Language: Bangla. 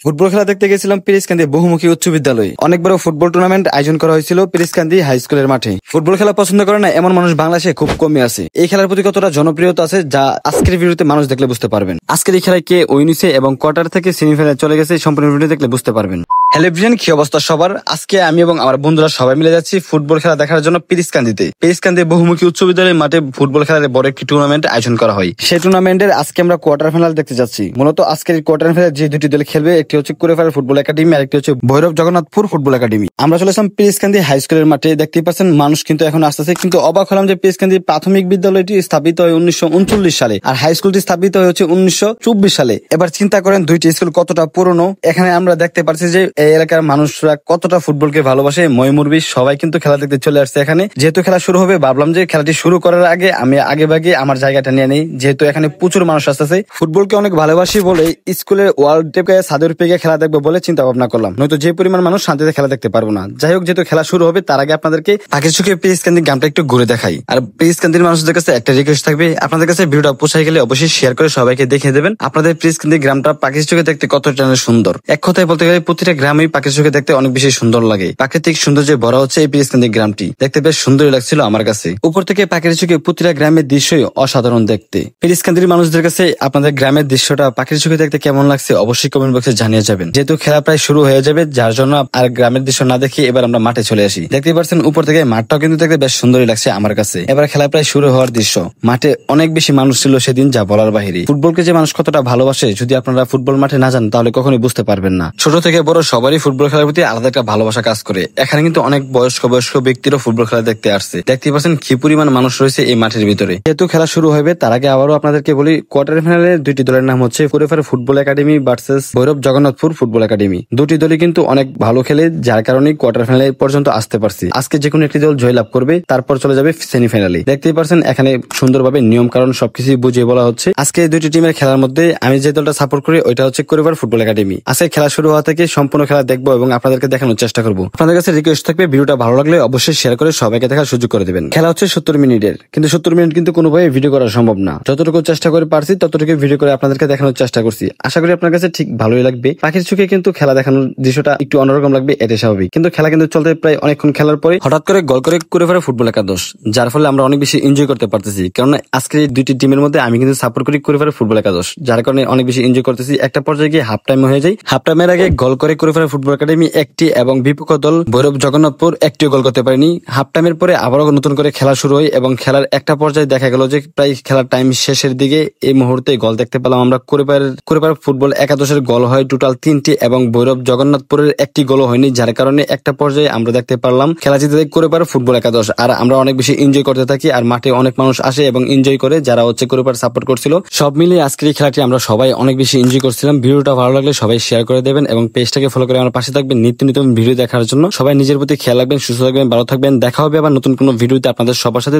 ফুটবল খেলা দেখতে গেছিলাম পিরিজকান্দি বহুমুখী উচ্চ বিদ্যালয়ে। অনেক বড় ফুটবল টুর্নামেন্ট আয়োজন করা হয়েছিল পিরিজকান্দি হাই স্কুলের মাঠে। ফুটবল খেলা পছন্দ করে না এমন মানুষ বাংলাদেশে খুব কমই আছে। এই খেলার প্রতি কতটা জনপ্রিয়তা আছে যা আজকের ভিডিওতে মানুষ দেখলে বুঝতে পারবেন। আজকের এই খেলায় কে উইন হইছে এবং কোয়ার্টার থেকে সেমিফাইনালে চলে গেছে সম্পূর্ণ ভিডিও দেখলে বুঝতে পারবেন। হ্যালো এভরিওয়ান, কি অবস্থা সবার? আজকে আমি এবং আমার বন্ধুরা সবাই মিলে যাচ্ছি ফুটবল খেলা দেখার জন্য পিরিজকান্দিতে। পিরিজকান্দি বহুমুখী উচ্চ বিদ্যালয়ের মাঠে ফুটবল খেলার বড় একটি টুর্নামেন্ট আয়োজন করা হয়। সেই টুর্নামেন্টের আজকে আমরা কোয়ার্টার ফাইনাল দেখতে যাচ্ছি। মূলত আজকের কোয়ার্টার ফাইনালে যে দুটি দল খেলবে, একটি হচ্ছে কুরেফার ফুটবল একাডেমি আর একটি হচ্ছে ভৈরব জগন্নাথপুর ফুটবল একাডেমি। আমরা চলে আসলাম পিরিজকান্দি হাই স্কুলের মাঠে। দেখতেই পাচ্ছেন মানুষ কিন্তু এখন আসতেছে, কিন্তু অবাক হলাম যে পিরিজকান্দি প্রাথমিক বিদ্যালয়টি স্থাপিত হয় 1939 সালে আর হাই স্কুলটি স্থাপিত হয়েছে 1924 সালে। এবার চিন্তা করেন দুইটি স্কুল কতটা পুরনো। এখানে আমরা দেখতে পাচ্ছি যে এই এলাকার মানুষরা কতটা ফুটবলকে ভালোবাসে। ময়মুরবি সবাই কিন্তু খেলা দেখতে চলে আসছে এখানে। যেহেতু খেলা শুরু হবে, ভাবলাম যে খেলাটি শুরু করার আগে আমি আগে ভাগে আমার জায়গাটা নিয়ে নেই, যেহেতু এখানে প্রচুর মানুষ আসতেছে। ফুটবলকে অনেক ভালোবাসি বলে স্কুলের ওয়াল টেপে ছাদের পেয়ে খেলা দেখবো বলে চিন্তা ভাবনা করলাম, নয়তো যে পরিমাণ মানুষ শান্তিতে খেলা দেখতে পারবো না। যাই হোক, যেহেতু খেলা শুরু হবে তার আগে আপনাদেরকে পাখির চোখে পিরিজকান্দি গ্রামটা একটু ঘুরে দেখাই। আর পিরিজকান্দির মানুষদের কাছে একটা রিকোয়েস্ট থাকবে, আপনাদের কাছে ভিডিওটা পৌঁছায় গেলে অবশ্যই শেয়ার করে সবাইকে দেখিয়ে দেবেন আপনাদের পিরিজকান্দি গ্রামটা পাখির চোখে দেখতে কতটা সুন্দর। এক কথায় বলতে গেলে প্রতিটা গ্রামই পাখির চোখে দেখতে অনেক বেশি সুন্দর লাগে। প্রাকৃতিক সৌন্দর্যে ভরা হচ্ছে এই পিরিজকান্দি গ্রামটি। দেখতে বেশ সুন্দরই লাগছিল আমার কাছে। উপর থেকে পাখির চোখে প্রতিটা গ্রামের দৃশ্যই অসাধারণ দেখতে। পিরিজকান্দির মানুষদের কাছে আপনাদের গ্রামের দৃশ্যটা পাখির চোখে দেখতে কেমন লাগছে অবশ্যই কমেন্ট বক্সে জানিয়ে যাবেন। যেহেতু খেলা প্রায় শুরু হয়ে যাবে, যার জন্য আর গ্রামের দৃশ্য না দেখি এবার আমরা মাঠে চলে আসি। দেখতে পাচ্ছেন উপর থেকে মাঠটাও কিন্তু দেখতে বেশ সুন্দরই লাগছে আমার কাছে। এবার খেলা প্রায় শুরু হওয়ার দৃশ্য। মাঠে অনেক বেশি মানুষ ছিল সেদিন, যা বলার বাহিরে। ফুটবলকে যে মানুষ কতটা ভালোবাসে যদি আপনারা ফুটবল মাঠে না যান তাহলে কখনোই বুঝতে পারবেন না। ছোট থেকে বড় সবারই ফুটবল খেলার প্রতি আলাদা একটা ভালোবাসা কাজ করে। এখানে কিন্তু অনেক বয়স্ক ব্যক্তিরও ফুটবল খেলা দেখতে আসছে। দেখতে পাচ্ছেন কি পরিমাণ মানুষ রয়েছে এই মাঠের ভিতরে। যেহেতু খেলা শুরু হবে তার আগে আবারও আপনাদেরকে বলি, কোয়ার্টার ফাইনালে দুইটি দলের নাম হচ্ছে কুরেফার football academy versus Bhairab Jagannathpur football academy. দুটি দলই কিন্তু অনেক ভালো খেলে, যার কারণে কোয়ার্টার ফাইনালে পর্যন্ত আসতে পারছি। আজকে যে কোনো একটি দল জয়লাভ করবে, তারপর চলে যাবে সেমিফাইনালে। দেখতেই পাচ্ছেন এখানে সুন্দরভাবে নিয়ম কারণ সবকিছু বুঝিয়ে বলা হচ্ছে। আজকে দুইটি টিমের খেলার মধ্যে আমি যে দলটা সাপোর্ট করি ওইটা হচ্ছে কুরেফার ফুটবল একাডেমি। আজকে খেলা শুরু হওয়া থেকে সম্পূর্ণ খেলা দেখবো এবং আপনাদেরকে দেখানোর চেষ্টা করবো। আপনাদের কাছে রিকোয়েস্ট থাকবে, ভিডিওটা ভালো লাগলে অবশ্যই শেয়ার করে সবাইকে দেখার সুযোগ করে দেবেন। খেলা হচ্ছে 70 মিনিটের, কিন্তু 70 মিনিট কিন্তু কোনোভাবে ভিডিও করা সম্ভব না। যতটুকু চেষ্টা করে পারছি ততটুকু ভিডিও করে আপনাদেরকে দেখানোর চেষ্টা করছি। আশা করি আপনার কাছে ঠিক ভালোই লাগবে। পাখির চোখে কিন্তু খেলা দেখানোর দৃশ্যটা একটু অন্যরকম লাগবে, এটাই স্বাভাবিক। কিন্তু খেলা কিন্তু চলতে প্রায় অনেকক্ষণ খেলার পরে হঠাৎ করে গোল করে কুরেফার ফুটবল একাদশ, যার ফলে আমরা অনেক বেশি এনজয় করতে পারতেছি। কারণ আজকে এই দুইটি টিমের মধ্যে আমি কিন্তু সাপোর্ট করি কুরেফার ফুটবল একাদশ, যার কারণে অনেক বেশি এনজয় করতেছি। একটা পর্যায়ে গিয়ে হাফ টাইম হয়ে যায়। হাফ টাইমের আগে গোল করে কুরেফার ফুটবল একাডেমি একটি এবং বিপক্ষ দল ভৈরব জগন্নাথপুর একটিও গোল করতে পারেনি। হাফ টাইমের পরে আবারও নতুন করে খেলা শুরু হয় এবং খেলার একটা পর্যায়ে দেখা গেল যে প্রায় খেলার টাইম শেষের দিকে এই মুহূর্তে গোল দেখতে পেলাম আমরা। কুরেফার ফুটবল একাদশের গোল হয় টোটাল 3টি এবং ভৈরব জগন্নাথপুরের একটি গোল হয়নি, যার কারণে একটা পর্যায়ে আমরা দেখতে পারলাম খেলা জিতে কুরেফার ফুটবল একাদশ। আর আমরা অনেক বেশি এনজয় করতে থাকি আর মাঠে অনেক মানুষ আসে এবং এনজয় করে, যারা হচ্ছে কুরেফার সাপোর্ট করছিল। সব মিলিয়ে আজকের এই খেলাটি আমরা সবাই অনেক বেশি এনজয় করছিলাম। ভিডিওটা ভালো লাগলে সবাই শেয়ার করে দেবেন এবং পেজটাকে ফলো করে আমার পাশে থাকবেন নিত্য নতুন ভিডিও দেখার জন্য। সবাই নিজের প্রতি খেয়াল রাখবেন, সুস্থ থাকবেন, ভালো থাকবেন। দেখা হবে আবার নতুন কোনো ভিডিওতে আপনাদের সবার সাথে।